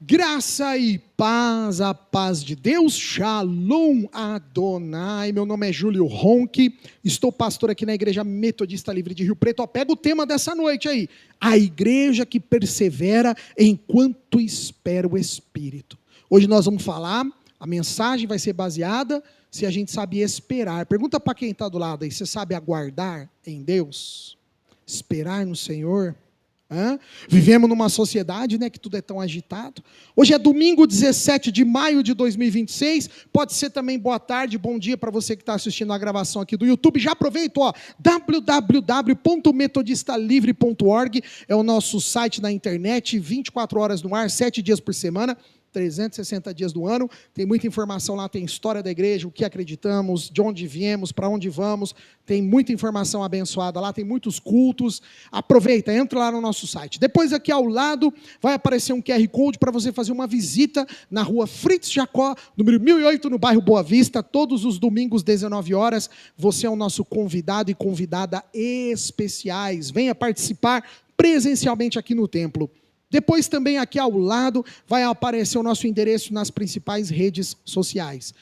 Graça e paz, a paz de Deus, Shalom Adonai. Meu nome é Júlio Ronque, estou pastor aqui na Igreja Metodista Livre de Rio Preto. Ó, pega o tema dessa noite aí, a igreja que persevera enquanto espera o Espírito. Hoje nós vamos falar, a mensagem vai ser baseada se a gente sabe esperar. Pergunta para quem está do lado aí, você sabe aguardar em Deus? Esperar no Senhor? Vivemos numa sociedade, que tudo é tão agitado. Hoje é domingo 17 de maio de 2026, pode ser também boa tarde, bom dia para você que está assistindo a gravação aqui do YouTube. Já aproveita, www.metodistalivre.org é o nosso site na internet, 24 horas no ar, 7 dias por semana, 360 dias do ano, tem muita informação lá, tem história da igreja, o que acreditamos, de onde viemos, para onde vamos, tem muita informação abençoada lá, tem muitos cultos. Aproveita, entra lá no nosso site. Depois aqui ao lado vai aparecer um QR Code para você fazer uma visita na rua Fritz Jacó, número 1008, no bairro Boa Vista, todos os domingos, 19 horas, você é o nosso convidado e convidada especiais, venha participar presencialmente aqui no templo. Depois também aqui ao lado vai aparecer o nosso endereço nas principais redes sociais,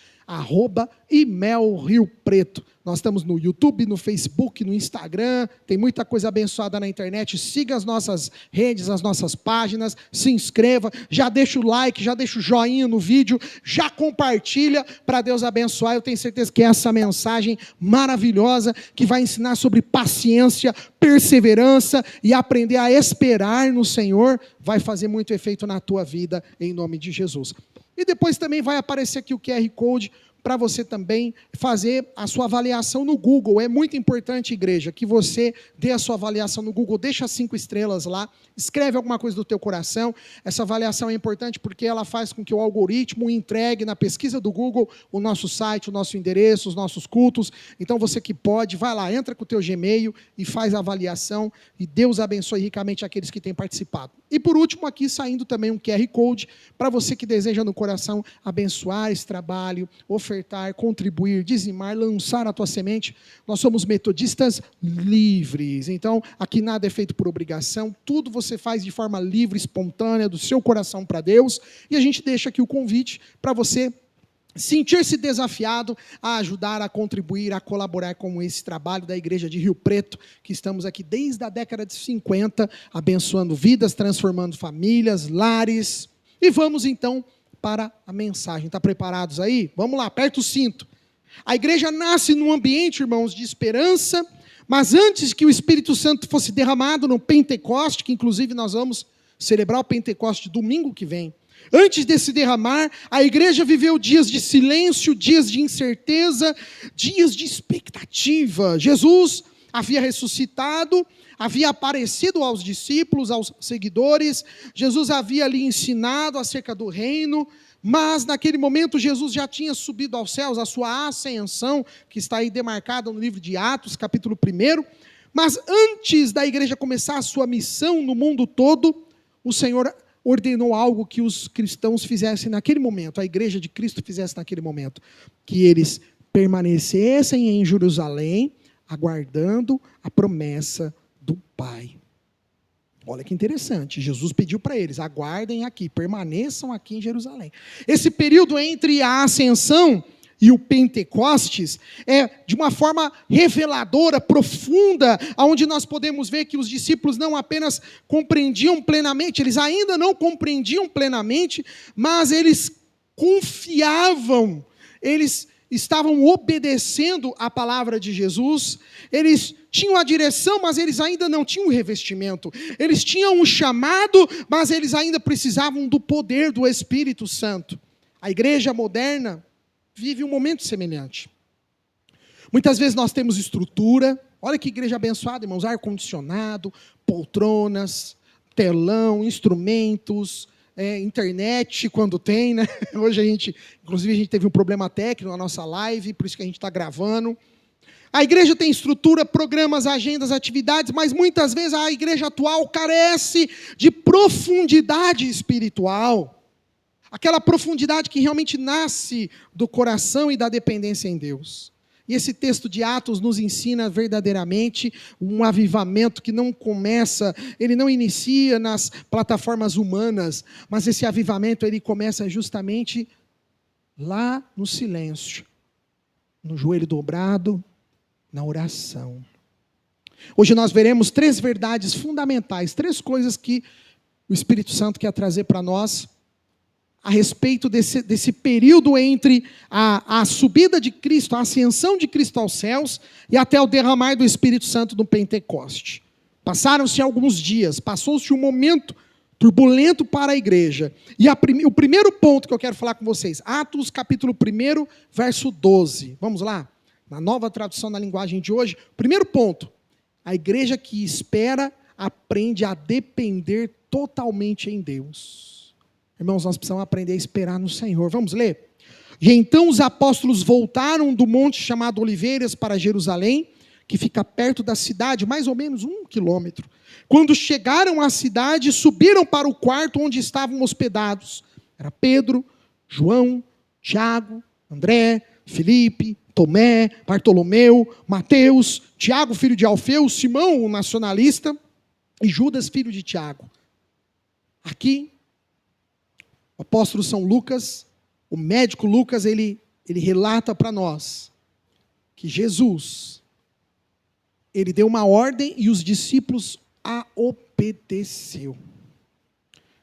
@ImelRioPreto. Nós estamos no YouTube, no Facebook, no Instagram, tem muita coisa abençoada na internet. Siga as nossas redes, as nossas páginas, se inscreva, já deixa o like, já deixa o joinha no vídeo, já compartilha para Deus abençoar. Eu tenho certeza que essa mensagem maravilhosa que vai ensinar sobre paciência, perseverança e aprender a esperar no Senhor vai fazer muito efeito na tua vida, em nome de Jesus. E depois também vai aparecer aqui o QR Code para você também fazer a sua avaliação no Google. É muito importante, igreja, que você dê a sua avaliação no Google, deixa 5 estrelas lá, escreve alguma coisa do teu coração. Essa avaliação é importante porque ela faz com que o algoritmo entregue na pesquisa do Google o nosso site, o nosso endereço, os nossos cultos. Então você que pode, vai lá, entra com o teu Gmail e faz a avaliação, e Deus abençoe ricamente aqueles que têm participado. E por último aqui saindo também um QR Code para você que deseja no coração abençoar esse trabalho, ofertar, contribuir, dizimar, lançar a tua semente. Nós somos metodistas livres, então aqui nada é feito por obrigação, tudo você faz de forma livre, espontânea, do seu coração para Deus, e a gente deixa aqui o convite para você sentir-se desafiado a ajudar, a contribuir, a colaborar com esse trabalho da Igreja de Rio Preto, que estamos aqui desde a década de 50, abençoando vidas, transformando famílias, lares. E vamos então para a mensagem. Está preparados aí? Vamos lá, aperta o cinto. A igreja nasce num ambiente, irmãos, de esperança, mas antes que o Espírito Santo fosse derramado no Pentecoste, que inclusive nós vamos celebrar o Pentecoste domingo que vem, antes desse derramar, a igreja viveu dias de silêncio, dias de incerteza, dias de expectativa. Jesus havia ressuscitado, havia aparecido aos discípulos, aos seguidores, Jesus havia ali ensinado acerca do reino, mas naquele momento Jesus já tinha subido aos céus, a sua ascensão, que está aí demarcada no livro de Atos, capítulo 1. Mas antes da igreja começar a sua missão no mundo todo, o Senhor ordenou algo que os cristãos fizessem naquele momento, a igreja de Cristo fizesse naquele momento, que eles permanecessem em Jerusalém, aguardando a promessa do Pai. Olha que interessante, Jesus pediu para eles, aguardem aqui, permaneçam aqui em Jerusalém. Esse período entre a ascensão e o Pentecostes é de uma forma reveladora, profunda, onde nós podemos ver que os discípulos não apenas compreendiam plenamente, eles ainda não compreendiam plenamente, mas eles confiavam, eles estavam obedecendo a palavra de Jesus, eles tinham a direção, mas eles ainda não tinham o revestimento, eles tinham um chamado, mas eles ainda precisavam do poder do Espírito Santo. A igreja moderna vive um momento semelhante. Muitas vezes nós temos estrutura, olha que igreja abençoada, irmãos, ar-condicionado, poltronas, telão, instrumentos, internet quando tem, né? Hoje inclusive a gente teve um problema técnico na nossa live, por isso que a gente está gravando. A igreja tem estrutura, programas, agendas, atividades, mas muitas vezes a igreja atual carece de profundidade espiritual. Aquela profundidade que realmente nasce do coração e da dependência em Deus. E esse texto de Atos nos ensina verdadeiramente um avivamento que não começa, ele não inicia nas plataformas humanas, mas esse avivamento ele começa justamente lá no silêncio, no joelho dobrado, na oração. Hoje nós veremos 3 verdades fundamentais, 3 coisas que o Espírito Santo quer trazer para nós a respeito desse período entre a subida de Cristo, a ascensão de Cristo aos céus e até o derramar do Espírito Santo no Pentecoste. Passaram-se alguns dias, passou-se um momento turbulento para a igreja. E o primeiro ponto que eu quero falar com vocês, Atos capítulo 1, verso 12. Vamos lá? Na nova tradução na linguagem de hoje, primeiro ponto, a igreja que espera aprende a depender totalmente em Deus. Irmãos, nós precisamos aprender a esperar no Senhor. Vamos ler? E então os apóstolos voltaram do monte chamado Oliveiras para Jerusalém, que fica perto da cidade, mais ou menos 1 quilômetro. Quando chegaram à cidade, subiram para o quarto onde estavam hospedados. Era Pedro, João, Tiago, André, Filipe, Tomé, Bartolomeu, Mateus, Tiago, filho de Alfeu, Simão, o nacionalista, e Judas, filho de Tiago. Aqui, o apóstolo São Lucas, o médico Lucas, ele relata para nós que Jesus, ele deu uma ordem e os discípulos a obedeceu.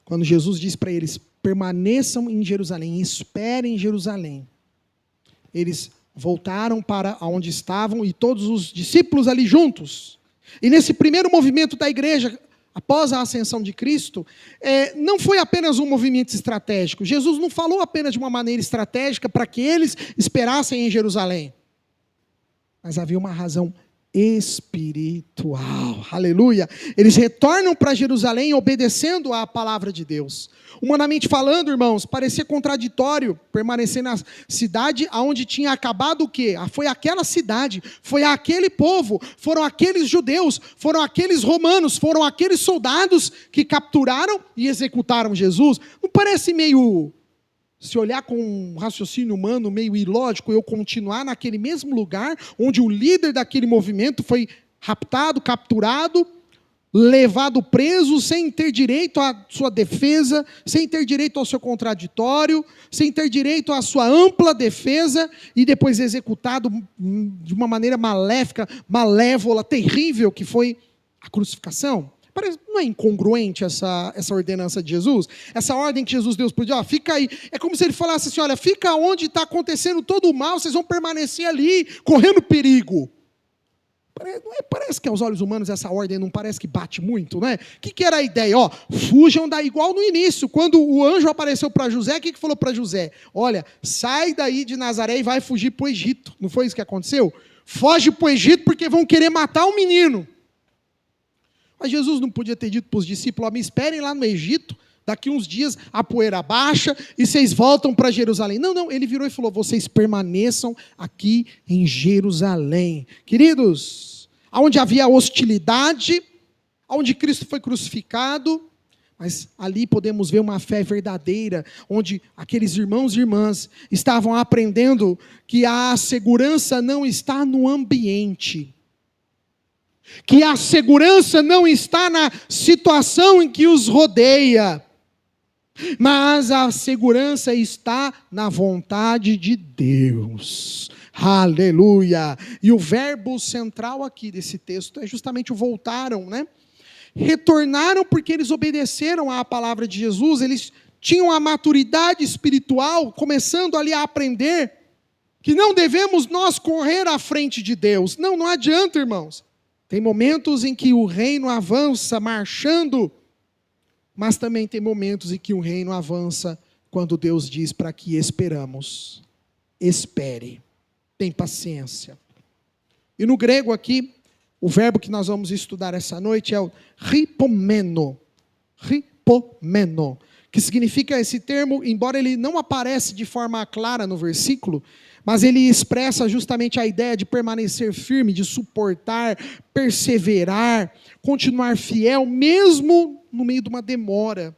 Quando Jesus disse para eles, permaneçam em Jerusalém, esperem em Jerusalém, eles voltaram para onde estavam e todos os discípulos ali juntos. E nesse primeiro movimento da igreja, após a ascensão de Cristo, não foi apenas um movimento estratégico. Jesus não falou apenas de uma maneira estratégica para que eles esperassem em Jerusalém. Mas havia uma razão espiritual. Aleluia! Eles retornam para Jerusalém obedecendo à palavra de Deus. Humanamente falando, irmãos, parecia contraditório permanecer na cidade onde tinha acabado o quê? Foi aquela cidade, foi aquele povo, foram aqueles judeus, foram aqueles romanos, foram aqueles soldados que capturaram e executaram Jesus. Não parece meio, se olhar com um raciocínio humano meio ilógico, eu continuar naquele mesmo lugar onde o líder daquele movimento foi raptado, capturado, levado preso, sem ter direito à sua defesa, sem ter direito ao seu contraditório, sem ter direito à sua ampla defesa, e depois executado de uma maneira maléfica, malévola, terrível, que foi a crucificação. Não é incongruente essa ordenança de Jesus? Essa ordem que Jesus deu para o dia, fica aí. É como se ele falasse assim, olha, fica onde está acontecendo todo o mal, vocês vão permanecer ali, correndo perigo. Parece que aos olhos humanos essa ordem não parece que bate muito, né? O que era a ideia? Fujam daí, igual no início, quando o anjo apareceu para José, o que falou para José? Olha, sai daí de Nazaré e vai fugir para o Egito. Não foi isso que aconteceu? Foge para o Egito porque vão querer matar o menino. Mas Jesus não podia ter dito para os discípulos, me esperem lá no Egito, daqui uns dias a poeira baixa e vocês voltam para Jerusalém. Não, ele virou e falou, vocês permaneçam aqui em Jerusalém. Queridos, onde havia hostilidade, onde Cristo foi crucificado, mas ali podemos ver uma fé verdadeira, onde aqueles irmãos e irmãs estavam aprendendo que a segurança não está no ambiente, que a segurança não está na situação em que os rodeia, mas a segurança está na vontade de Deus. Aleluia! E o verbo central aqui desse texto é justamente o voltaram, né? Retornaram porque eles obedeceram à palavra de Jesus, eles tinham a maturidade espiritual, começando ali a aprender que não devemos nós correr à frente de Deus. Não adianta, irmãos. Tem momentos em que o reino avança marchando, mas também tem momentos em que o reino avança quando Deus diz para que esperamos. Espere, tem paciência. E no grego aqui, o verbo que nós vamos estudar essa noite é o ripomeno, que significa esse termo, embora ele não aparece de forma clara no versículo, mas ele expressa justamente a ideia de permanecer firme, de suportar, perseverar, continuar fiel, mesmo no meio de uma demora.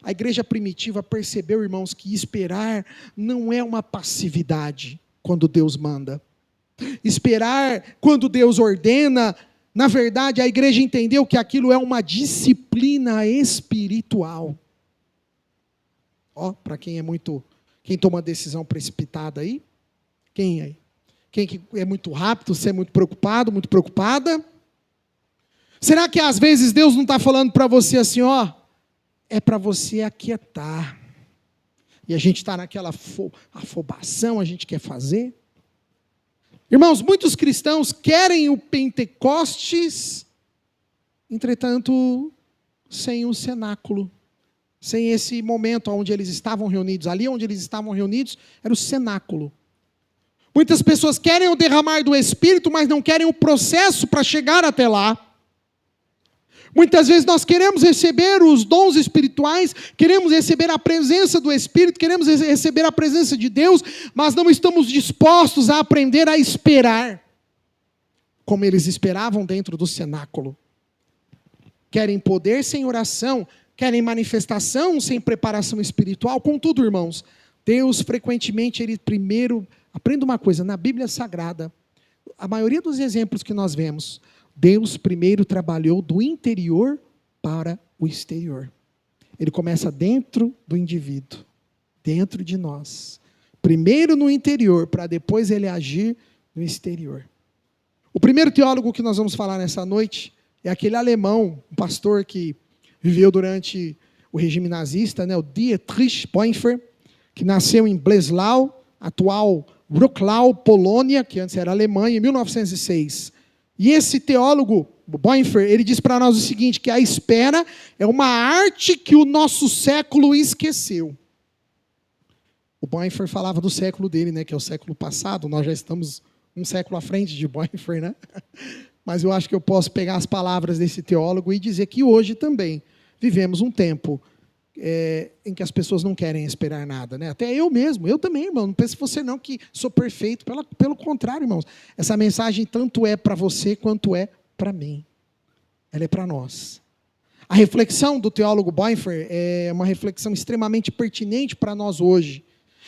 A igreja primitiva percebeu, irmãos, que esperar não é uma passividade quando Deus manda. esperar quando Deus ordena. Na verdade, a igreja entendeu que aquilo é uma disciplina espiritual. Ó, para quem toma decisão precipitada aí, quem aí? Quem que é muito rápido, você é muito preocupado, muito preocupada? Será que às vezes Deus não está falando para você assim, ó, é para você aquietar. E a gente está naquela afobação, a gente quer fazer. Irmãos, muitos cristãos querem o Pentecostes, entretanto, sem o cenáculo, sem esse momento onde eles estavam reunidos. Ali onde eles estavam reunidos era o cenáculo. Muitas pessoas querem o derramar do Espírito, mas não querem o processo para chegar até lá. Muitas vezes nós queremos receber os dons espirituais, queremos receber a presença do Espírito, queremos receber a presença de Deus, mas não estamos dispostos a aprender a esperar, como eles esperavam dentro do cenáculo. Querem poder sem oração, querem manifestação sem preparação espiritual. Contudo, irmãos, Deus frequentemente, Ele primeiro... Aprenda uma coisa, na Bíblia Sagrada, a maioria dos exemplos que nós vemos, Deus primeiro trabalhou do interior para o exterior. Ele começa dentro do indivíduo, dentro de nós. Primeiro no interior, para depois Ele agir no exterior. O primeiro teólogo que nós vamos falar nessa noite é aquele alemão, um pastor que viveu durante o regime nazista, né, o Dietrich Bonhoeffer, que nasceu em Breslau, atual Wrocław, Polônia, que antes era Alemanha, em 1906. E esse teólogo, Bonhoeffer, ele diz para nós o seguinte, que a espera é uma arte que o nosso século esqueceu. O Bonhoeffer falava do século dele, né, que é o século passado, nós já estamos um século à frente de Bonhoeffer, né? Mas eu acho que eu posso pegar as palavras desse teólogo e dizer que hoje também vivemos um tempo em que as pessoas não querem esperar nada, né? Até eu mesmo, eu também, irmão, não pense você não que sou perfeito, pelo contrário, irmãos, essa mensagem tanto é para você quanto é para mim, ela é para nós. A reflexão do teólogo Bonhoeffer é uma reflexão extremamente pertinente para nós hoje.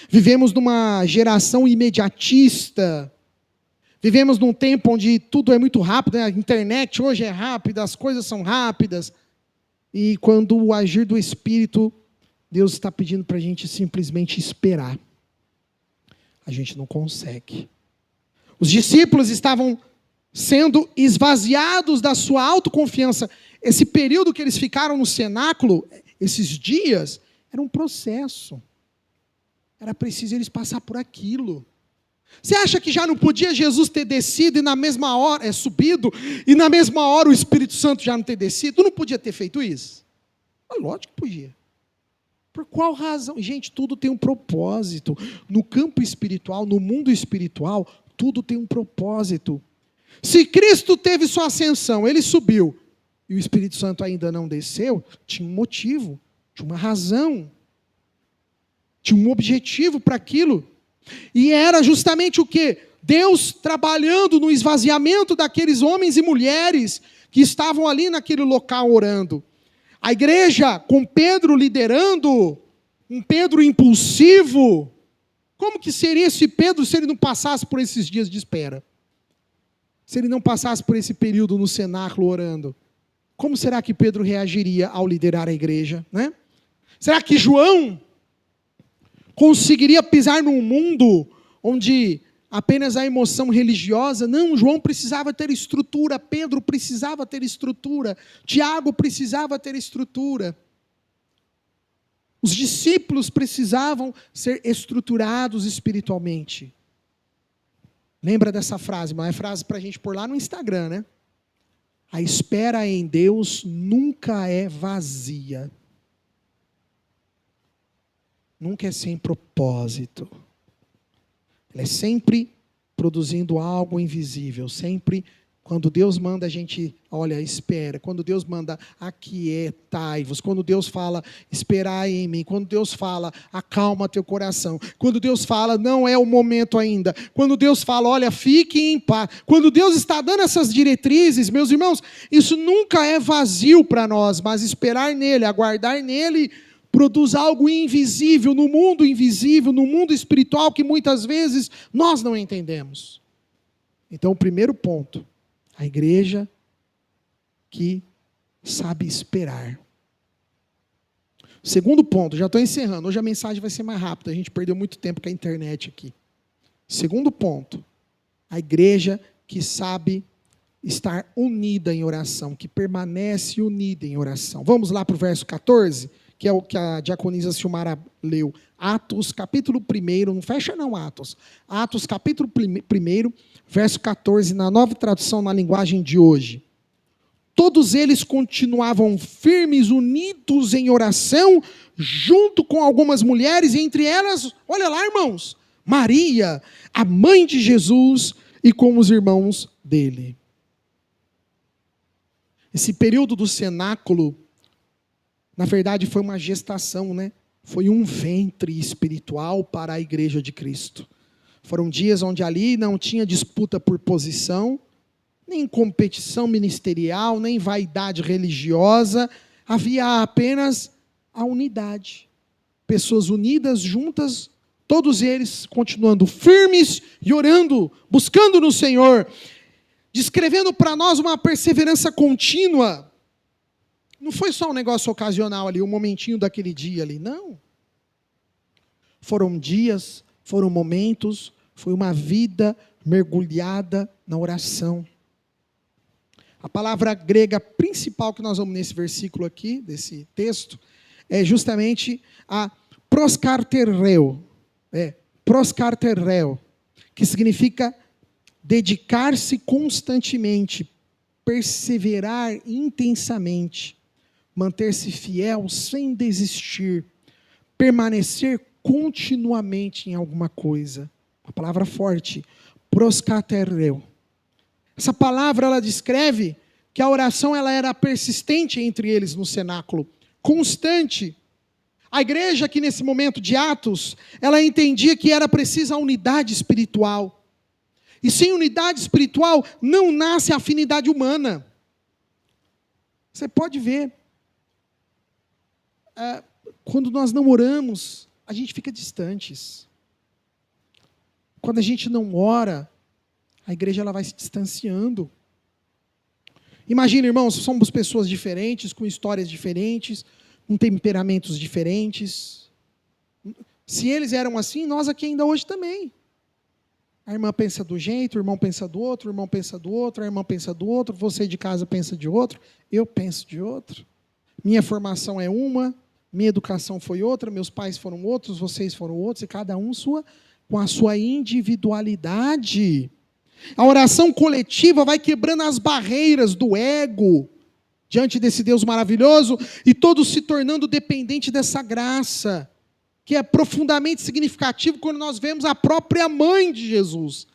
Vivemos numa geração imediatista, vivemos num tempo onde tudo é muito rápido, né? A internet hoje é rápida, as coisas são rápidas. E quando o agir do Espírito, Deus está pedindo para a gente simplesmente esperar. A gente não consegue. Os discípulos estavam sendo esvaziados da sua autoconfiança. Esse período que eles ficaram no cenáculo, esses dias, era um processo. Era preciso eles passar por aquilo. Você acha que já não podia Jesus ter descido e na mesma hora, subido, e na mesma hora o Espírito Santo já não ter descido? Não podia ter feito isso? Lógico que podia. Por qual razão? Gente, tudo tem um propósito. No campo espiritual, no mundo espiritual, tudo tem um propósito. Se Cristo teve sua ascensão, Ele subiu, e o Espírito Santo ainda não desceu, tinha um motivo, tinha uma razão, tinha um objetivo para aquilo. E era justamente o quê? Deus trabalhando no esvaziamento daqueles homens e mulheres que estavam ali naquele local orando. A igreja com Pedro liderando, um Pedro impulsivo. Como que seria esse Pedro se ele não passasse por esses dias de espera? Se ele não passasse por esse período no cenáculo orando? Como será que Pedro reagiria ao liderar a igreja, né? Será que João conseguiria pisar num mundo onde apenas a emoção religiosa? Não, João precisava ter estrutura, Pedro precisava ter estrutura, Tiago precisava ter estrutura. Os discípulos precisavam ser estruturados espiritualmente. Lembra dessa frase, mas é frase para a gente pôr lá no Instagram, né? A espera em Deus nunca é vazia. Nunca é sem propósito. Ela é sempre produzindo algo invisível. Sempre quando Deus manda a gente, olha, espera. Quando Deus manda, aquietai-vos. Quando Deus fala, esperai em mim. Quando Deus fala, acalma teu coração. Quando Deus fala, não é o momento ainda. Quando Deus fala, olha, fique em paz. Quando Deus está dando essas diretrizes, meus irmãos, isso nunca é vazio para nós, mas esperar nele, aguardar nele, produz algo invisível, no mundo espiritual, que muitas vezes nós não entendemos. Então, o primeiro ponto, a igreja que sabe esperar. Segundo ponto, já estou encerrando, hoje a mensagem vai ser mais rápida, a gente perdeu muito tempo com a internet aqui. Segundo ponto, a igreja que sabe estar unida em oração, que permanece unida em oração. Vamos lá para o verso 14, que é o que a diaconisa Silmara leu. Atos, capítulo 1, não fecha não, Atos. Atos, capítulo 1, verso 14, na nova tradução na linguagem de hoje. Todos eles continuavam firmes, unidos em oração, junto com algumas mulheres, e entre elas, olha lá, irmãos, Maria, a mãe de Jesus, e com os irmãos dele. Esse período do cenáculo, na verdade, foi uma gestação, né? Foi um ventre espiritual para a igreja de Cristo. Foram dias onde ali não tinha disputa por posição, nem competição ministerial, nem vaidade religiosa, havia apenas a unidade. Pessoas unidas, juntas, todos eles continuando firmes e orando, buscando no Senhor, descrevendo para nós uma perseverança contínua. Não foi só um negócio ocasional ali, um momentinho daquele dia ali, não. Foram dias, foram momentos, foi uma vida mergulhada na oração. A palavra grega principal que nós vamos nesse versículo aqui, desse texto, é justamente a proskartereo. Proskartereo, que significa dedicar-se constantemente, perseverar intensamente, manter-se fiel sem desistir, permanecer continuamente em alguma coisa. Uma palavra forte, proskartereo. Essa palavra, ela descreve que a oração ela era persistente entre eles no cenáculo, constante. A igreja aqui nesse momento de Atos, ela entendia que era precisa a unidade espiritual. E sem unidade espiritual não nasce a afinidade humana. Você pode ver, quando nós não oramos, a gente fica distantes. Quando a gente não ora, a igreja ela vai se distanciando. Imagina, irmãos, somos pessoas diferentes, com histórias diferentes, com temperamentos diferentes. Se eles eram assim, nós aqui ainda hoje também. A irmã pensa do jeito, o irmão pensa do outro, o irmão pensa do outro, a irmã pensa do outro, você de casa pensa de outro, eu penso de outro. Minha formação é uma, minha educação foi outra, meus pais foram outros, vocês foram outros, e cada um com a sua individualidade. A oração coletiva vai quebrando as barreiras do ego diante desse Deus maravilhoso e todos se tornando dependentes dessa graça, que é profundamente significativo quando nós vemos a própria mãe de Jesus.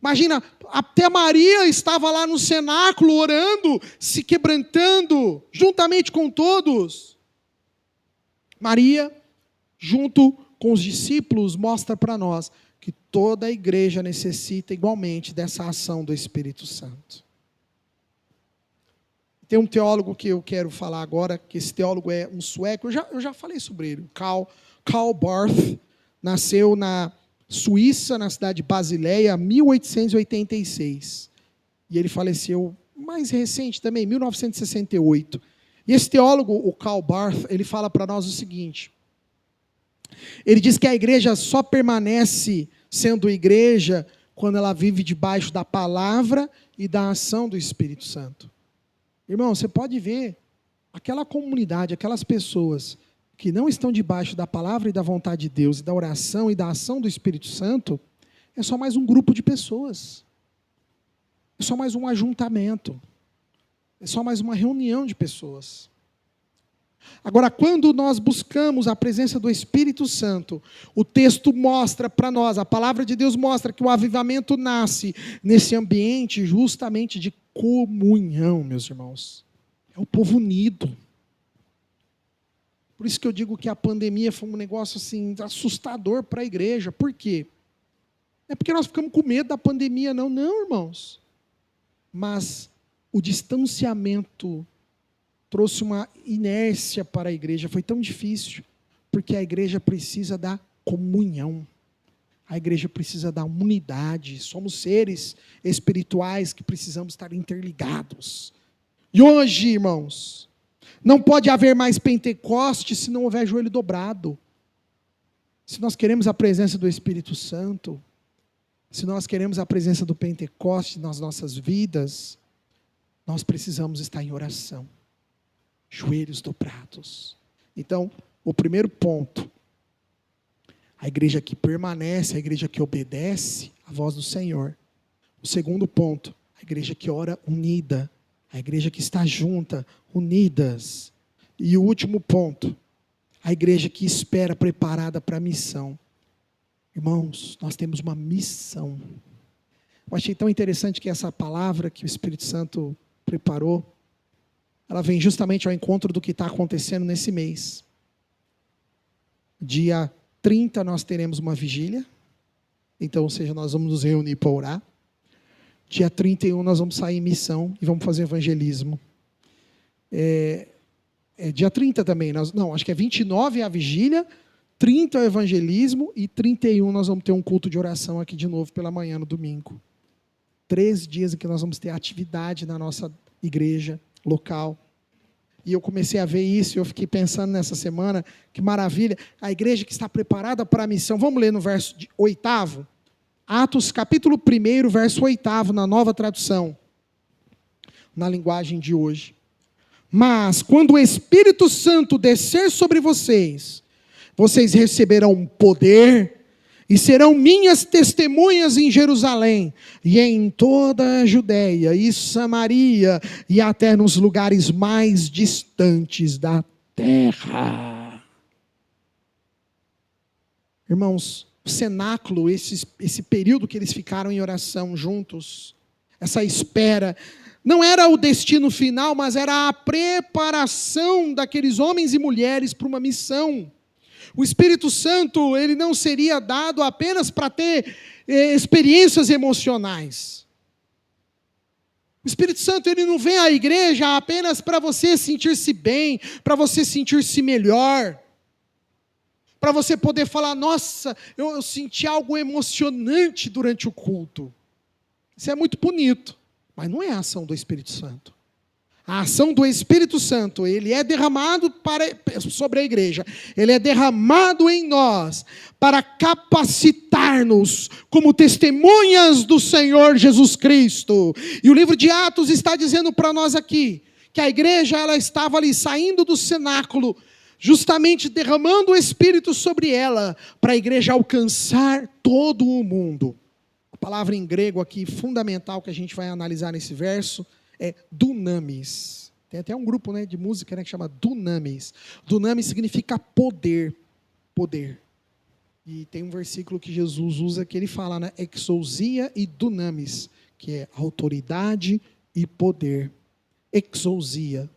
Imagina, até Maria estava lá no cenáculo orando, se quebrantando, juntamente com todos. Maria, junto com os discípulos, mostra para nós que toda a igreja necessita igualmente dessa ação do Espírito Santo. Tem um teólogo que eu quero falar agora, que esse teólogo é um sueco, eu já falei sobre ele, Karl Barth, nasceu na Suíça, na cidade de Basileia, em 1886. E ele faleceu mais recente também, em 1968. E esse teólogo, o Karl Barth, ele fala para nós o seguinte: ele diz que a igreja só permanece sendo igreja quando ela vive debaixo da palavra e da ação do Espírito Santo. Irmão, você pode ver aquela comunidade, aquelas pessoas que não estão debaixo da palavra e da vontade de Deus, e da oração e da ação do Espírito Santo, é só mais um grupo de pessoas. É só mais um ajuntamento. É só mais uma reunião de pessoas. Agora, quando nós buscamos a presença do Espírito Santo, o texto mostra para nós, a palavra de Deus mostra que o avivamento nasce nesse ambiente justamente de comunhão, meus irmãos. É o povo unido. Por isso que eu digo que a pandemia foi um negócio assim, assustador para a igreja. Por quê? Não é porque nós ficamos com medo da pandemia, não, irmãos. Mas o distanciamento trouxe uma inércia para a igreja, foi tão difícil, porque a igreja precisa da comunhão. A igreja precisa da unidade. Somos seres espirituais que precisamos estar interligados. E hoje, irmãos, não pode haver mais Pentecoste se não houver joelho dobrado. Se nós queremos a presença do Espírito Santo, se nós queremos a presença do Pentecoste nas nossas vidas, nós precisamos estar em oração, joelhos dobrados. Então, o primeiro ponto, a igreja que permanece, a igreja que obedece à voz do Senhor. O segundo ponto, a igreja que ora unida, a igreja que está junta, unidas. E o último ponto, a igreja que espera preparada para a missão. Irmãos, nós temos uma missão. Eu achei tão interessante que essa palavra que o Espírito Santo preparou, ela vem justamente ao encontro do que está acontecendo nesse mês. Dia 30 nós teremos uma vigília, então, ou seja, nós vamos nos reunir para orar. Dia 31 nós vamos sair em missão e vamos fazer evangelismo. Dia 30 também, acho que é 29 a vigília, 30 é o evangelismo e 31 nós vamos ter um culto de oração aqui de novo pela manhã no domingo. 3 dias em que nós vamos ter atividade na nossa igreja local. E eu comecei a ver isso, e eu fiquei pensando nessa semana, que maravilha, a igreja que está preparada para a missão. Vamos ler no verso 8º? Atos capítulo 1, verso 8º, na nova tradução, na linguagem de hoje. Mas, quando o Espírito Santo descer sobre vocês, vocês receberão poder, e serão minhas testemunhas em Jerusalém, e em toda a Judeia, e Samaria, e até nos lugares mais distantes da terra. Irmãos, o cenáculo, esse período que eles ficaram em oração juntos, essa espera, não era o destino final, mas era a preparação daqueles homens e mulheres para uma missão. O Espírito Santo, ele não seria dado apenas para ter experiências emocionais. O Espírito Santo, ele não vem à igreja apenas para você sentir-se bem, para você sentir-se melhor, para você poder falar, nossa, eu senti algo emocionante durante o culto. Isso é muito bonito, mas não é a ação do Espírito Santo. A ação do Espírito Santo, ele é derramado sobre a igreja, ele é derramado em nós, para capacitar-nos como testemunhas do Senhor Jesus Cristo. E o livro de Atos está dizendo para nós aqui, que a igreja ela estava ali saindo do cenáculo, justamente derramando o Espírito sobre ela, para a igreja alcançar todo o mundo. A palavra em grego aqui, fundamental, que a gente vai analisar nesse verso, é dunamis. Tem até um grupo, de música, que chama dunamis. Dunamis significa poder. Poder. E tem um versículo que Jesus usa que ele fala, exousia e dunamis, que é autoridade e poder. Exousia.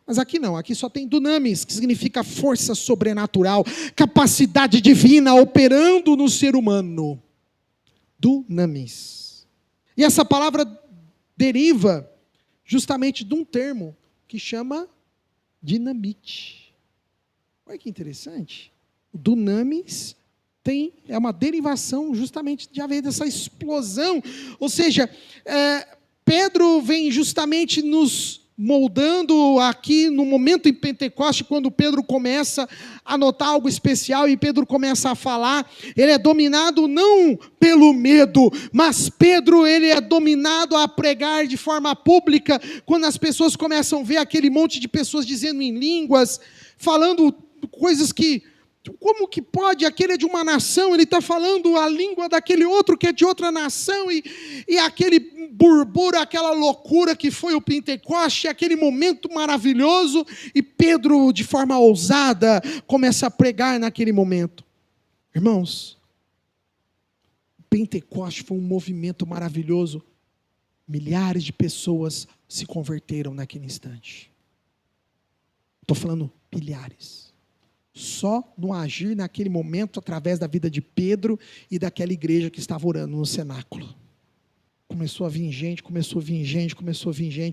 Mas aqui não, aqui só tem dunamis, que significa força sobrenatural, capacidade divina operando no ser humano. Dunamis. E essa palavra deriva justamente de um termo que chama dinamite. Olha que interessante. O dunamis é uma derivação justamente de haver dessa explosão. Ou seja, Pedro vem justamente nos moldando aqui no momento em Pentecoste, quando Pedro começa a notar algo especial e Pedro começa a falar, ele é dominado não pelo medo, mas Pedro ele é dominado a pregar de forma pública, quando as pessoas começam a ver aquele monte de pessoas dizendo em línguas, falando coisas que, como que pode, aquele é de uma nação, ele está falando a língua daquele outro que é de outra nação, e aquele burburo, aquela loucura que foi o Pentecoste, aquele momento maravilhoso, e Pedro, de forma ousada, começa a pregar naquele momento. Irmãos, o Pentecoste foi um movimento maravilhoso, milhares de pessoas se converteram naquele instante. Estou falando milhares. Só no agir naquele momento, através da vida de Pedro e daquela igreja que estava orando no cenáculo. Começou a vir gente,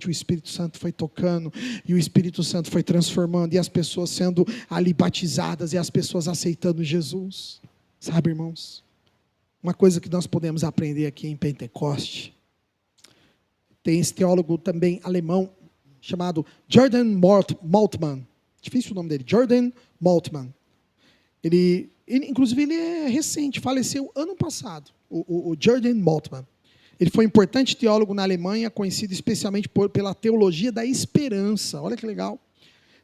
o Espírito Santo foi tocando, e o Espírito Santo foi transformando, e as pessoas sendo ali batizadas, e as pessoas aceitando Jesus. Sabe, irmãos? Uma coisa que nós podemos aprender aqui em Pentecoste, tem esse teólogo também alemão, chamado Jordan Moltmann, difícil o nome dele, Jordan Moltmann. Inclusive, ele é recente, faleceu ano passado, o Jordan Moltmann. Ele foi um importante teólogo na Alemanha, conhecido especialmente pela teologia da esperança. Olha que legal.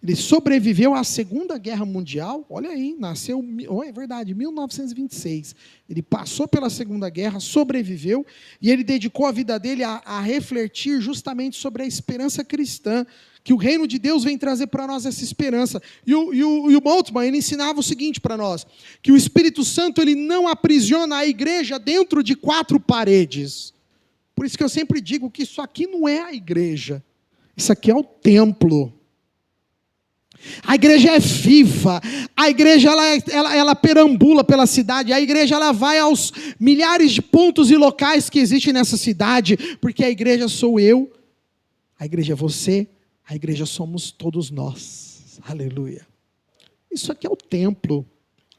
Ele sobreviveu à Segunda Guerra Mundial. Olha aí, nasceu, é verdade, em 1926. Ele passou pela Segunda Guerra, sobreviveu, e ele dedicou a vida dele a refletir justamente sobre a esperança cristã, que o reino de Deus vem trazer para nós essa esperança. E o Moltmann, ele ensinava o seguinte para nós, que o Espírito Santo ele não aprisiona a igreja dentro de 4 paredes. Por isso que eu sempre digo que isso aqui não é a igreja, isso aqui é o templo. A igreja é viva, a igreja ela perambula pela cidade, a igreja ela vai aos milhares de pontos e locais que existem nessa cidade, porque a igreja sou eu, a igreja é você, a igreja somos todos nós, aleluia. Isso aqui é o templo,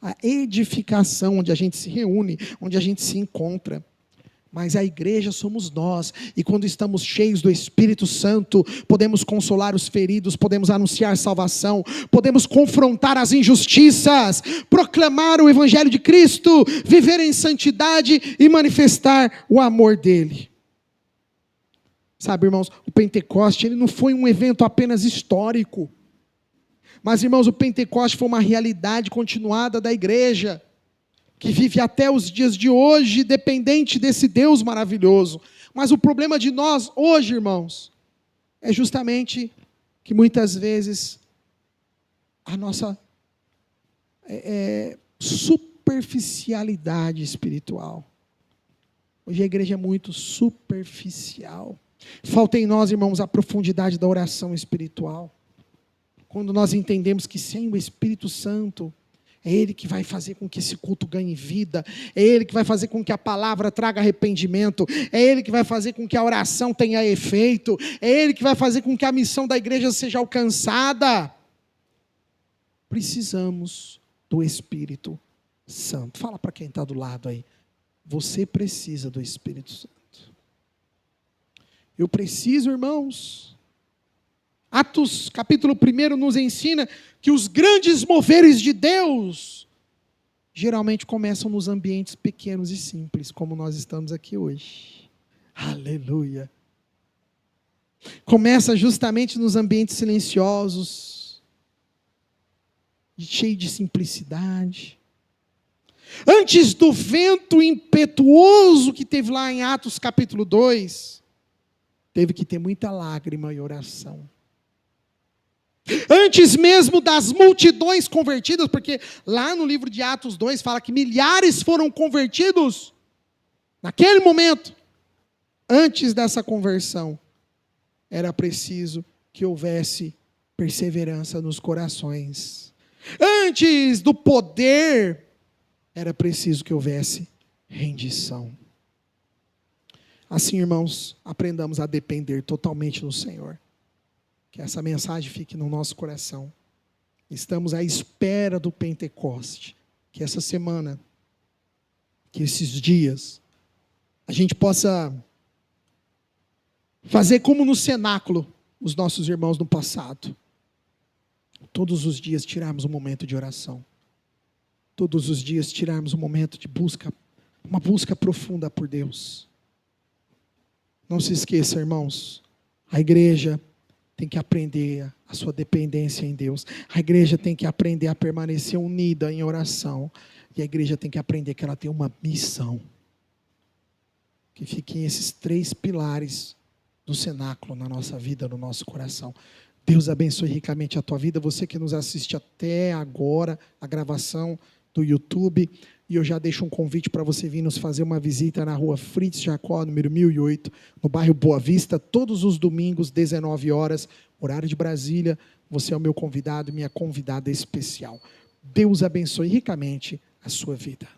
a edificação onde a gente se reúne, onde a gente se encontra. Mas a igreja somos nós, e quando estamos cheios do Espírito Santo, podemos consolar os feridos, podemos anunciar salvação, podemos confrontar as injustiças, proclamar o Evangelho de Cristo, viver em santidade e manifestar o amor dele. Sabe, irmãos, o Pentecoste ele não foi um evento apenas histórico, mas, irmãos, o Pentecoste foi uma realidade continuada da igreja, que vive até os dias de hoje, dependente desse Deus maravilhoso. Mas o problema de nós hoje, irmãos, é justamente que muitas vezes a nossa superficialidade espiritual. Hoje a igreja é muito superficial. Falta em nós, irmãos, a profundidade da oração espiritual. Quando nós entendemos que sem o Espírito Santo, é Ele que vai fazer com que esse culto ganhe vida, é Ele que vai fazer com que a palavra traga arrependimento, é Ele que vai fazer com que a oração tenha efeito, é Ele que vai fazer com que a missão da igreja seja alcançada. Precisamos do Espírito Santo. Fala para quem está do lado aí, você precisa do Espírito Santo. Eu preciso, irmãos. Atos capítulo 1 nos ensina que os grandes moveres de Deus geralmente começam nos ambientes pequenos e simples, como nós estamos aqui hoje. Aleluia! Começa justamente nos ambientes silenciosos, cheio de simplicidade. Antes do vento impetuoso que teve lá em Atos capítulo 2, teve que ter muita lágrima e oração. Antes mesmo das multidões convertidas, porque lá no livro de Atos 2 fala que milhares foram convertidos naquele momento. Antes dessa conversão, era preciso que houvesse perseverança nos corações. Antes do poder, era preciso que houvesse rendição. Assim, irmãos, aprendamos a depender totalmente no Senhor. Que essa mensagem fique no nosso coração. Estamos à espera do Pentecoste. Que essa semana, que esses dias, a gente possa fazer como no cenáculo, os nossos irmãos no passado. Todos os dias tirarmos um momento de oração. Todos os dias tirarmos um momento de busca, uma busca profunda por Deus. Não se esqueça, irmãos, a igreja tem que aprender a sua dependência em Deus. A igreja tem que aprender a permanecer unida em oração. E a igreja tem que aprender que ela tem uma missão. Que fiquem esses 3 pilares do cenáculo na nossa vida, no nosso coração. Deus abençoe ricamente a tua vida. Você que nos assiste até agora, a gravação do YouTube. E eu já deixo um convite para você vir nos fazer uma visita na rua Fritz Jacó, número 1008, no bairro Boa Vista, todos os domingos, 19 horas, horário de Brasília. Você é o meu convidado, minha convidada especial. Deus abençoe ricamente a sua vida.